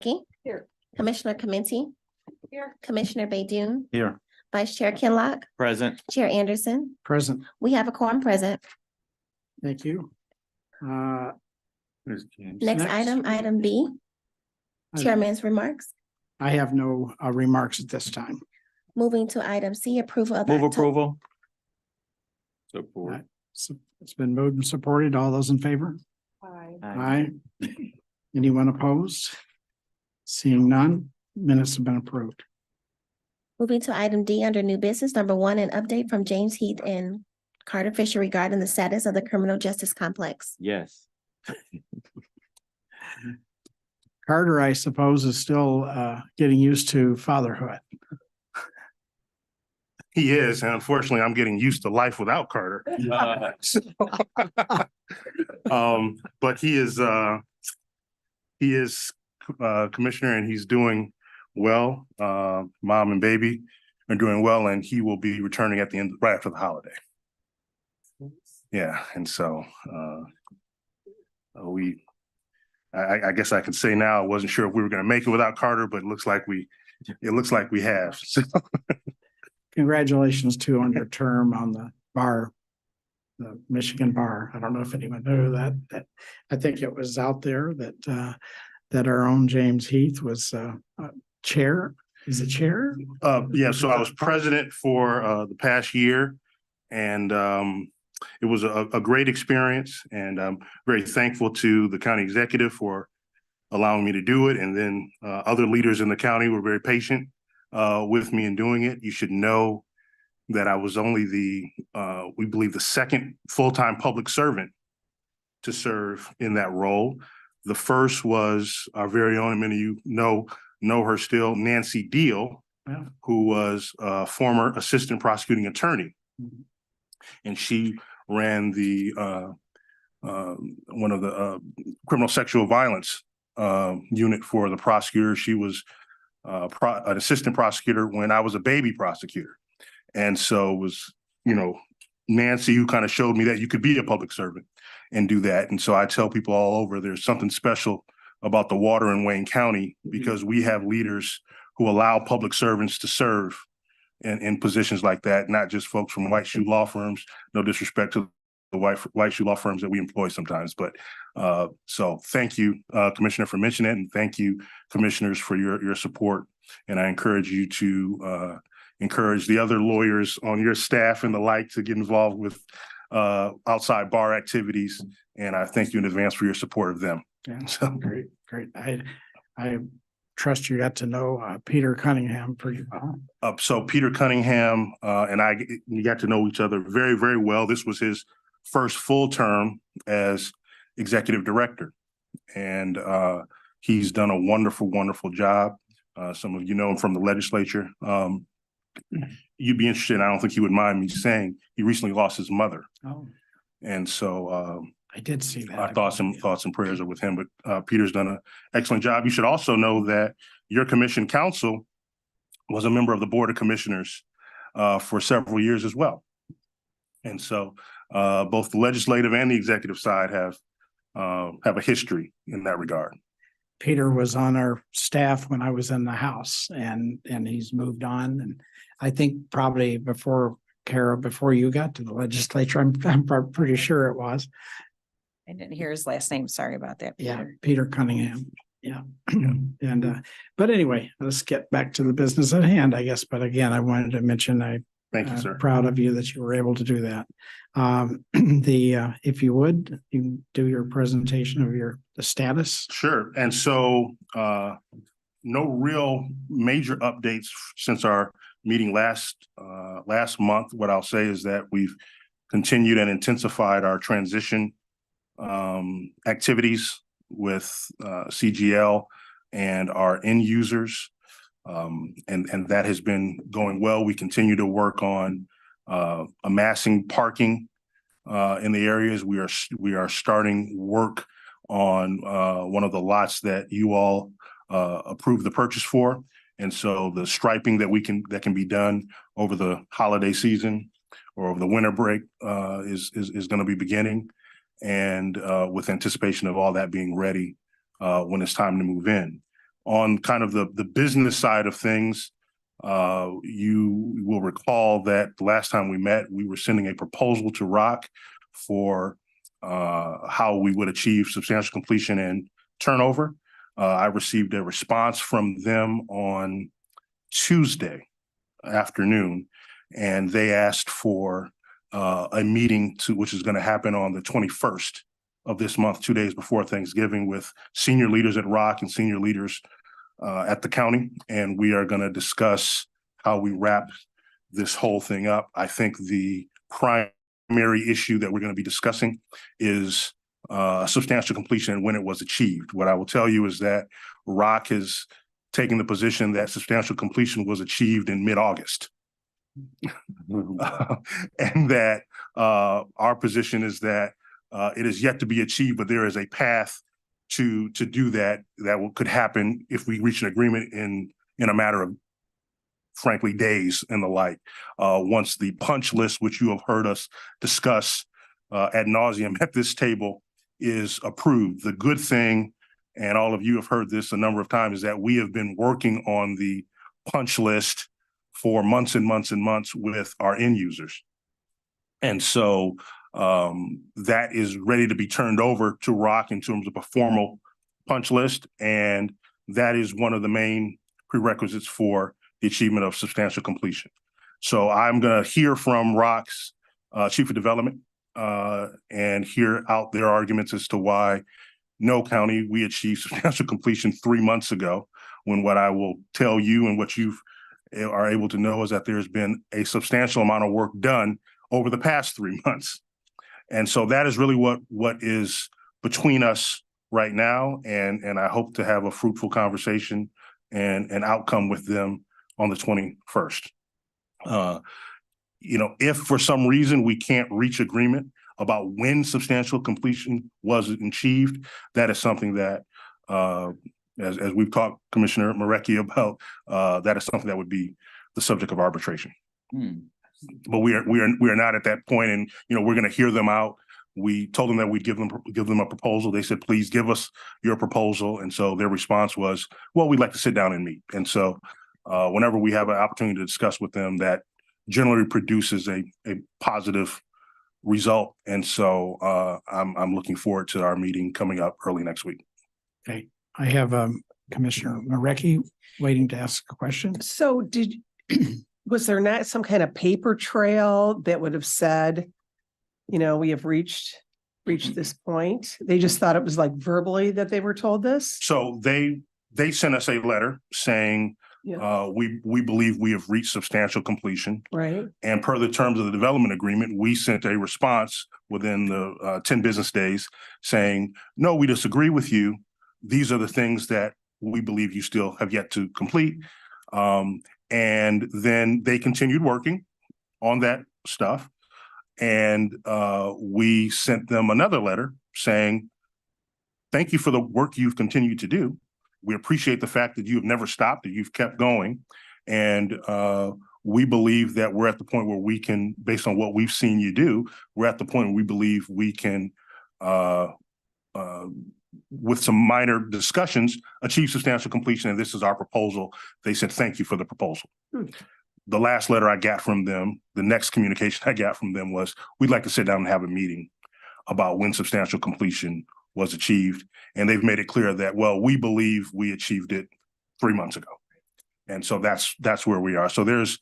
Mackey. Here. Commissioner Comenti. Here. Commissioner Baydun. Here. Vice Chair Kinlock. Present. Chair Anderson. Present. We have a quorum present. Thank you. Here's James. Next Next. item, item B, Chairman's remarks. I have no remarks at this time. Moving to item C, approval of. Move Octo- approval. Support. So it's been moved and supported. All those in favor? Aye. Aye. Anyone opposed? Seeing none, minutes have been approved. Moving to item D under new business, number one, an update from James Heath and Carter Fisher regarding the status of the criminal justice complex. Yes. Carter, I suppose, is still getting used to fatherhood. He is, and unfortunately, I'm getting used to life without Carter. But he is commissioner, and he's doing well. Mom and baby are doing well, and he will be returning at the end, right after the holiday. Yeah, and so I guess I can say now, I wasn't sure if we were going to make it without Carter, but it looks like we have. So, Congratulations too on your term on the bar, the Michigan bar. I don't know if anyone knew that I think it was out there that our own James Heath was chair. Is it chair? yeah, so I was president for the past year, and it was a great experience, and I'm very thankful to the county executive for allowing me to do it. And then other leaders in the county were very patient with me in doing it. You should know that I was only we believe the second full-time public servant to serve in that role. The first was our very own, and many of you know her still, Nancy Deal, Yeah. who was a former assistant prosecuting attorney. Mhm. And she ran the one of the criminal sexual violence unit for the prosecutor. She was an assistant prosecutor when I was a baby prosecutor. And so it was, Nancy who kind of showed me that you could be a public servant and do that. And so I tell people all over, there's something special about the water in Wayne County, because we have leaders who allow public servants to serve in positions like that, not just folks from white shoe law firms. No disrespect to the white shoe law firms that we employ sometimes, but so thank you, Commissioner, for mentioning it, and thank you, commissioners, for your support. And I encourage you to encourage the other lawyers on your staff and the like to get involved with outside bar activities. And I thank you in advance for your support of them. Yeah, So great. I trust you got to know Peter Cunningham pretty well. So Peter Cunningham and we got to know each other very, very well. This was his first full term as executive director, and he's done a wonderful, wonderful job. Some of you know him from the legislature. You'd be interested, I don't think he would mind me saying, he recently lost his mother. Oh, And so I did see that. our thoughts and prayers are with him, but Peter's done an excellent job. You should also know that your commission counsel was a member of the Board of Commissioners for several years as well. And so both the legislative and the executive side have a history in that regard. Peter was on our staff when I was in the House, and he's moved on. And I think probably before you got to the legislature, I'm pretty sure it was. I didn't hear his last name. Sorry about that. Yeah, Peter. Peter Cunningham. Yeah. And but anyway, let's get back to the business at hand, I guess. But again, I wanted to mention Thank you, sir. proud of you that you were able to do that. If you would, you do your presentation of the status. Sure. And so no real major updates since our meeting last month. What I'll say is that we've continued and intensified our transition activities with CGL and our end users. And that has been going well. We continue to work on amassing parking in the areas. We are starting work on one of the lots that you all approved the purchase for. And so the striping that can be done over the holiday season or over the winter break is going to be beginning, and with anticipation of all that being ready when it's time to move in. On kind of the business side of things, you will recall that the last time we met, we were sending a proposal to ROC for how we would achieve substantial completion and turnover. I received a response from them on Tuesday afternoon, and they asked for a meeting which is going to happen on the 21st of this month, 2 days before Thanksgiving, with senior leaders at ROC and senior leaders at the county. And we are going to discuss how we wrap this whole thing up. I think the primary issue that we're going to be discussing is substantial completion and when it was achieved. What I will tell you is that ROC has taken the position that substantial completion was achieved in mid-August. And that our position is that it is yet to be achieved, but there is a path to do that could happen if we reach an agreement in a matter of, frankly, days and the like. Once the punch list, which you have heard us discuss ad nauseum at this table, is approved. The good thing, and all of you have heard this a number of times, is that we have been working on the punch list for months and months and months with our end users. And so that is ready to be turned over to ROC in terms of a formal punch list. And that is one of the main prerequisites for the achievement of substantial completion. So I'm going to hear from ROC's Chief of Development and hear out their arguments as to why no, county, we achieved substantial completion 3 months ago, when what I will tell you and what you are able to know is that there's been a substantial amount of work done over the past 3 months. And so that is really what is between us right now. And I hope to have a fruitful conversation and an outcome with them on the 21st. If for some reason we can't reach agreement about when substantial completion was achieved, that is something that, as we've talked, Commissioner Marecki, about, that is something that would be the subject of arbitration. But we are not at that point, and we're going to hear them out. We told them that we'd give them a proposal. They said, please give us your proposal. And so their response was, well, we'd like to sit down and meet. And so whenever we have an opportunity to discuss with them, that generally produces a positive result. And so I'm looking forward to our meeting coming up early next week. Okay, I have Commissioner Marecki waiting to ask a question. So was there not some kind of paper trail that would have said, we have reached this point? They just thought it was like verbally that they were told this? So they sent us a letter saying, we believe we have reached substantial completion. Right. And per the terms of the development agreement, we sent a response within the 10 business days saying, no, we disagree with you. These are the things that we believe you still have yet to complete. And then they continued working on that stuff. And we sent them another letter saying, thank you for the work you've continued to do. We appreciate the fact that you have never stopped, that you've kept going. And we believe that we're at the point where we can, based on what we've seen you do, we're at the point where we believe we can, with some minor discussions, achieve substantial completion. And this is our proposal. They said, thank you for the proposal. The last letter I got from them, the next communication I got from them was, we'd like to sit down and have a meeting about when substantial completion was achieved. And they've made it clear that, well, we believe we achieved it 3 months ago. And so that's where we are. So there's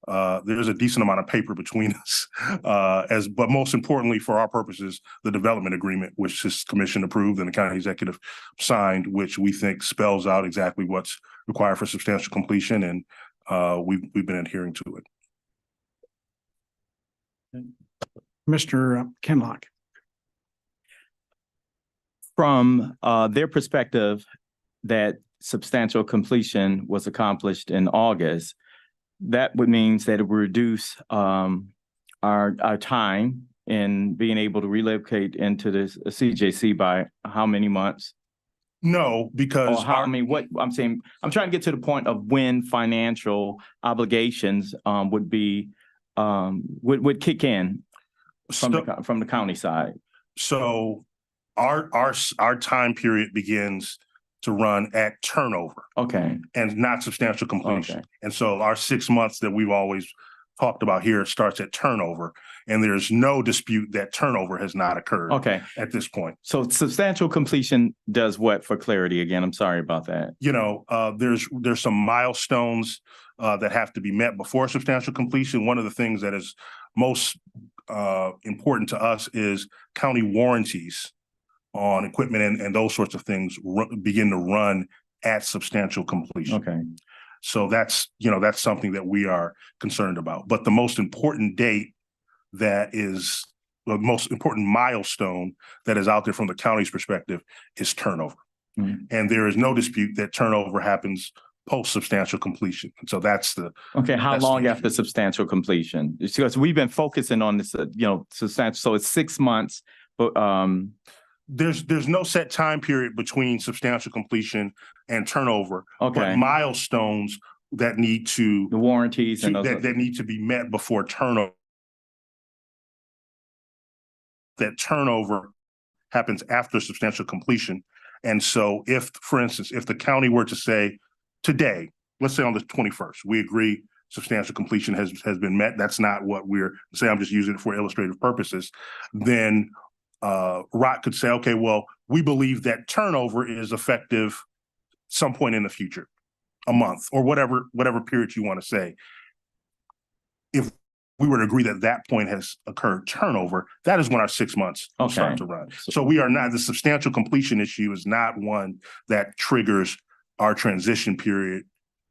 a decent amount of paper between us, but most importantly for our purposes, the development agreement, which this commission approved and the county executive signed, which we think spells out exactly what's required for substantial completion. And we've been adhering to it. Mr. Kenlock. From their perspective, that substantial completion was accomplished in August, that would mean that it would reduce our time in being able to relocate into this CJC by how many months? No, because what I'm saying, I'm trying to get to the point of when financial obligations would be would kick in from the county side. So our time period begins to run at turnover Okay, and not substantial completion. Okay. And so our 6 months that we've always talked about here starts at turnover, and there's no dispute that turnover has not occurred okay. at this point. So substantial completion does what for clarity again? I'm sorry about that. There's some milestones that have to be met before substantial completion. One of the things that is most important to us is county warranties on equipment and those sorts of things begin to run at substantial completion. Okay, So that's something that we are concerned about. But the most important date that is the most important milestone that is out there from the county's perspective is turnover. Mhm. And there is no dispute that turnover happens post substantial completion. And so that's the okay. How That's long the- after substantial completion? It's because we've been focusing on this, substantial, so it's 6 months, but, there's no set time period between substantial completion and turnover, okay. but milestones that need to The warranties and those. that need to be met before turnover. That turnover happens after substantial completion. And so if, for instance, if the county were to say today, let's say on the 21st, we agree substantial completion has been met. That's not what we're saying. I'm just using it for illustrative purposes. Then ROC could say, okay, well, we believe that turnover is effective some point in the future, a month or whatever period you want to say. If we were to agree that that point has occurred turnover, that is when our 6 months will start Okay. to run. So we are not, the substantial completion issue is not one that triggers our transition period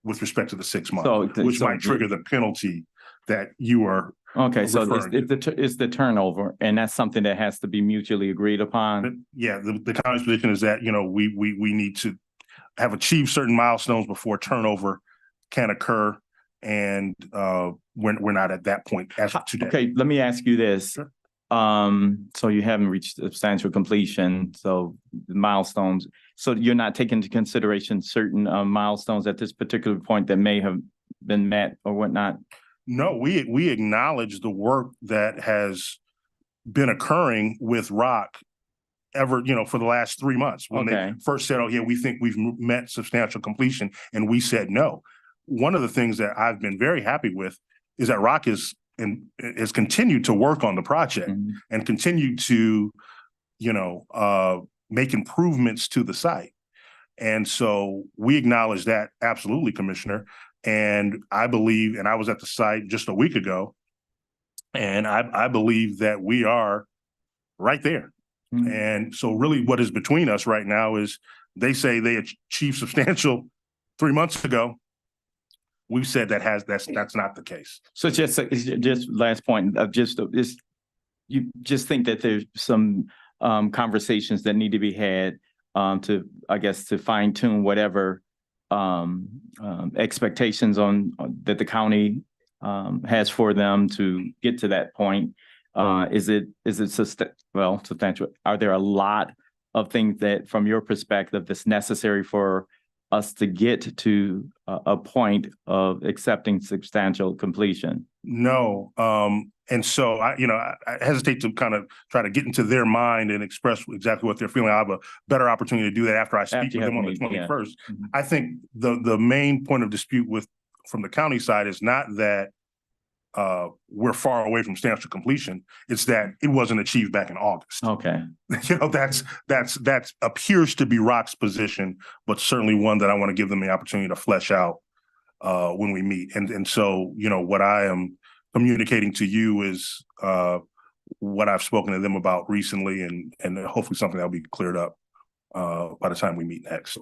with respect to the 6 months, So- which so- might trigger the penalty that you are. Okay, so referring it's the turnover, and that's something that has to be mutually agreed upon. Yeah, the county's position is that, we need to have achieved certain milestones before turnover can occur. And we're not at that point as of today. Okay, let me ask you this. Sure. So you haven't reached substantial completion, so the milestones. So you're not taking into consideration certain milestones at this particular point that may have been met or whatnot? No, we acknowledge the work that has been occurring with ROC for the last 3 months. When they Okay. first said, oh yeah, we think we've met substantial completion, and we said no. One of the things that I've been very happy with is that ROC has continued to work on the project Mhm. and continued to, make improvements to the site. And so we acknowledge that absolutely, Commissioner. And I believe, and I was at the site just a week ago, and I believe that we are right there. Mhm. And so really what is between us right now is they say they achieved substantial 3 months ago. We've said that's not the case. So it's just last point of you just think that there's some conversations that need to be had to fine tune whatever expectations that the county has for them to get to that point. Is it substantial? Are there a lot of things that, from your perspective, that's necessary for us to get to a point of accepting substantial completion? No. And so I hesitate to kind of try to get into their mind and express exactly what they're feeling. I have a better opportunity to do that after I speak After you with them have on the a meeting, yeah. 21st. Mhm. I think the main point of dispute from the county side is not that we're far away from substantial completion. It's that it wasn't achieved back in August. Okay, That's appears to be ROC's position, but certainly one that I want to give them the opportunity to flesh out when we meet. And so, what I am communicating to you is what I've spoken to them about recently, and hopefully something that'll be cleared up by the time we meet next.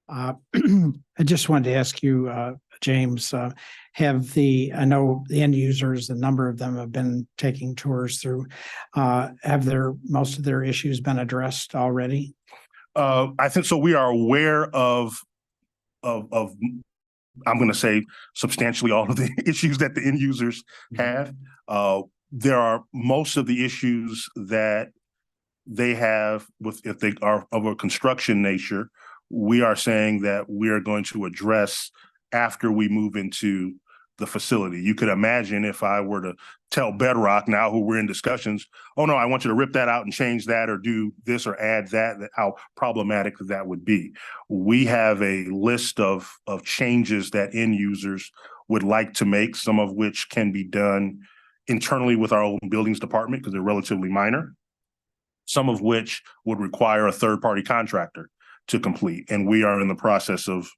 I just wanted to ask you, James, I know the end users, a number of them have been taking tours through, have most of their issues been addressed already? I think so. We are aware of I'm going to say substantially all of the issues that the end users have. There are most of the issues that they have if they are of a construction nature, we are saying that we are going to address after we move into the facility. You could imagine if I were to tell Bedrock now, who we're in discussions, oh no, I want you to rip that out and change that or do this or add that, how problematic that would be. We have a list of changes that end users would like to make, some of which can be done internally with our own buildings department because they're relatively minor, some of which would require a third-party contractor to complete. And we are in the process of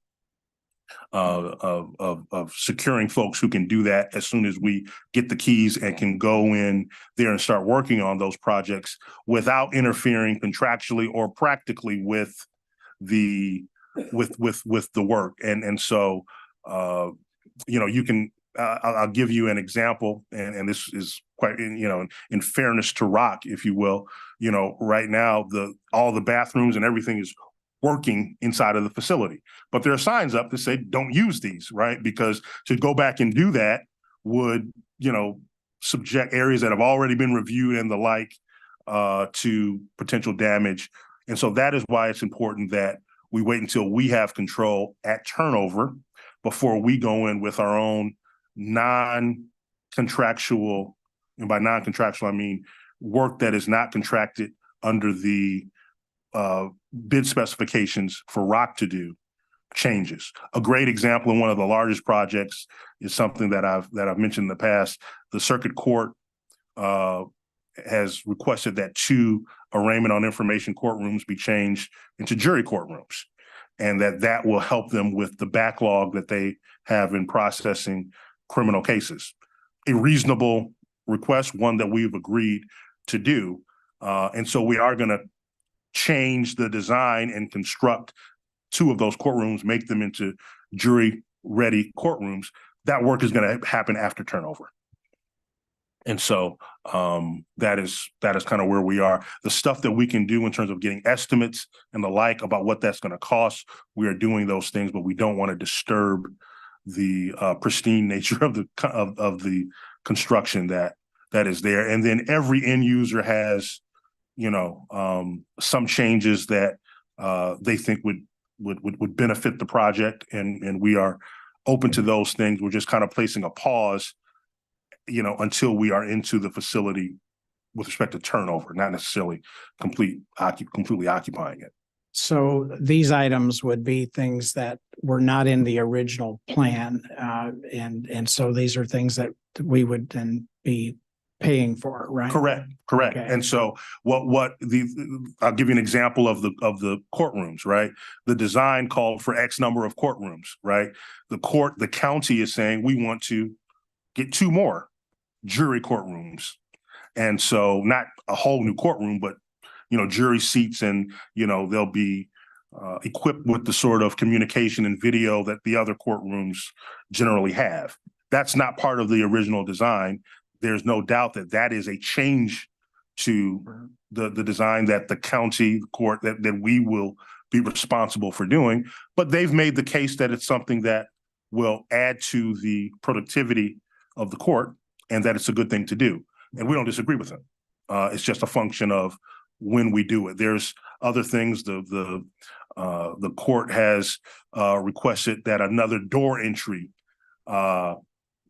securing folks who can do that as soon as we get the keys and can go in there and start working on those projects without interfering contractually or practically with the work. And so you can I'll give you an example, and this is quite in fairness to Rock, if you will. Right now all the bathrooms and everything is working inside of the facility, but there are signs up that say don't use these, right? Because to go back and do that would subject areas that have already been reviewed and the like to potential damage. And so that is why it's important that we wait until we have control at turnover before we go in with our own non-contractual, and by non-contractual I mean work that is not contracted under the bid specifications for Rock to do changes. A great example in one of the largest projects is something that I've mentioned in the past. The Circuit Court has requested that 2 arraignment on information courtrooms be changed into jury courtrooms, and that will help them with the backlog that they have in processing criminal cases. A reasonable request, one that we've agreed to do. And so we are going to change the design and construct 2 of those courtrooms, make them into jury-ready courtrooms. That work is going to happen after turnover. And so that is kind of where we are. The stuff that we can do in terms of getting estimates and the like about what that's going to cost, we are doing those things, but we don't want to disturb the pristine nature of the construction that is there. And then every end user has some changes that they think would benefit the project, and we are open to those things. We're just kind of placing a pause, until we are into the facility with respect to turnover, not necessarily completely occupying it. So these items would be things that were not in the original plan, and so these are things that we would then be paying for, right? Correct. Okay. And so I'll give you an example of the courtrooms, right? The design called for X number of courtrooms, right? The county is saying we want to get 2 more jury courtrooms. And so not a whole new courtroom, but jury seats, and they'll be equipped with the sort of communication and video that the other courtrooms generally have. That's not part of the original design. There's no doubt that is a change to the design that the county court that we will be responsible for doing. But they've made the case that it's something that will add to the productivity of the court and that it's a good thing to do. And we don't disagree with them. It's just a function of when we do it. There's other things. The court has requested that another door entry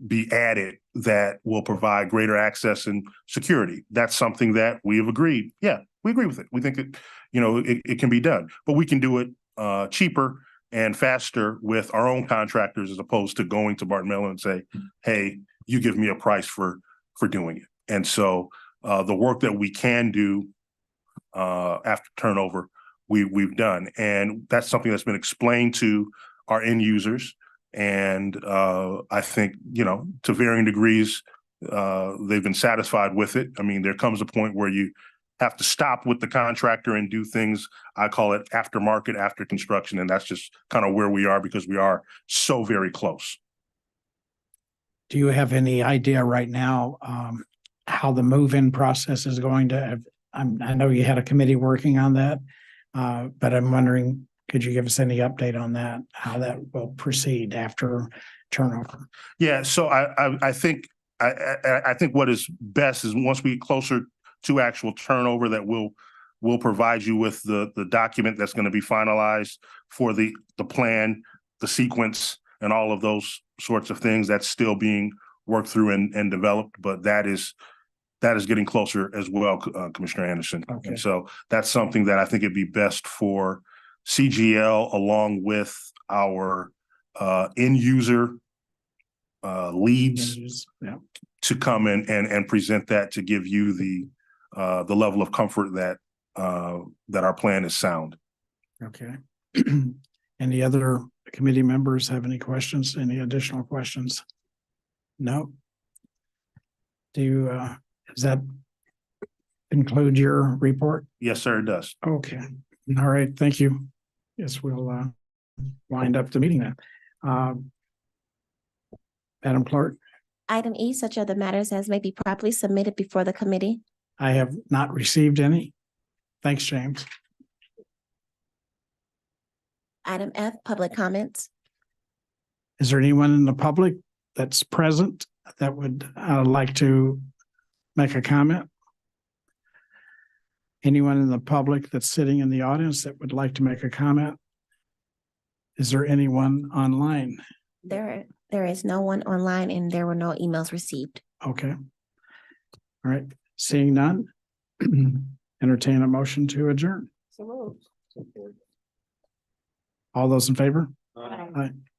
be added that will provide greater access and security. That's something that we have agreed. Yeah, we agree with it. We think it can be done, but we can do it cheaper and faster with our own contractors as opposed to going to Barton Miller and say, hey, you give me a price for doing it. And so the work that we can do after turnover, we've done. And that's something that's been explained to our end users. And I think, to varying degrees, they've been satisfied with it. I mean, there comes a point where you have to stop with the contractor and do things, I call it aftermarket, after construction. And that's just kind of where we are because we are so very close. Do you have any idea right now how the move-in process is going to have? I know you had a committee working on that, but I'm wondering, could you give us any update on that, how that will proceed after turnover? Yeah, so I think what is best is once we get closer to actual turnover, that we'll provide you with the document that's going to be finalized for the plan, the sequence, and all of those sorts of things that's still being worked through and developed, but that is getting closer as well, Commissioner Anderson. Okay. And so that's something that I think it'd be best for CGL along with our end user leads Yeah, to come in and present that to give you the level of comfort that that our plan is sound. okay. Any other committee members have any questions, any additional questions? No? Do you, does that include your report? Yes, sir, it does. Okay, all right, thank you. Yes, we'll wind up the meeting then. Madam Clerk, Item E, such other matters as may be properly submitted before the committee. I have not received any. Thanks, James. Item F, public comments. Is there anyone in the public that's present that would like to make a comment? Anyone in the public that's sitting in the audience that would like to make a comment? Is there anyone online? There is no one online and there were no emails received. Okay. All right, seeing none. Entertain a motion to adjourn. So moved. All those in favor? Aye. Aye.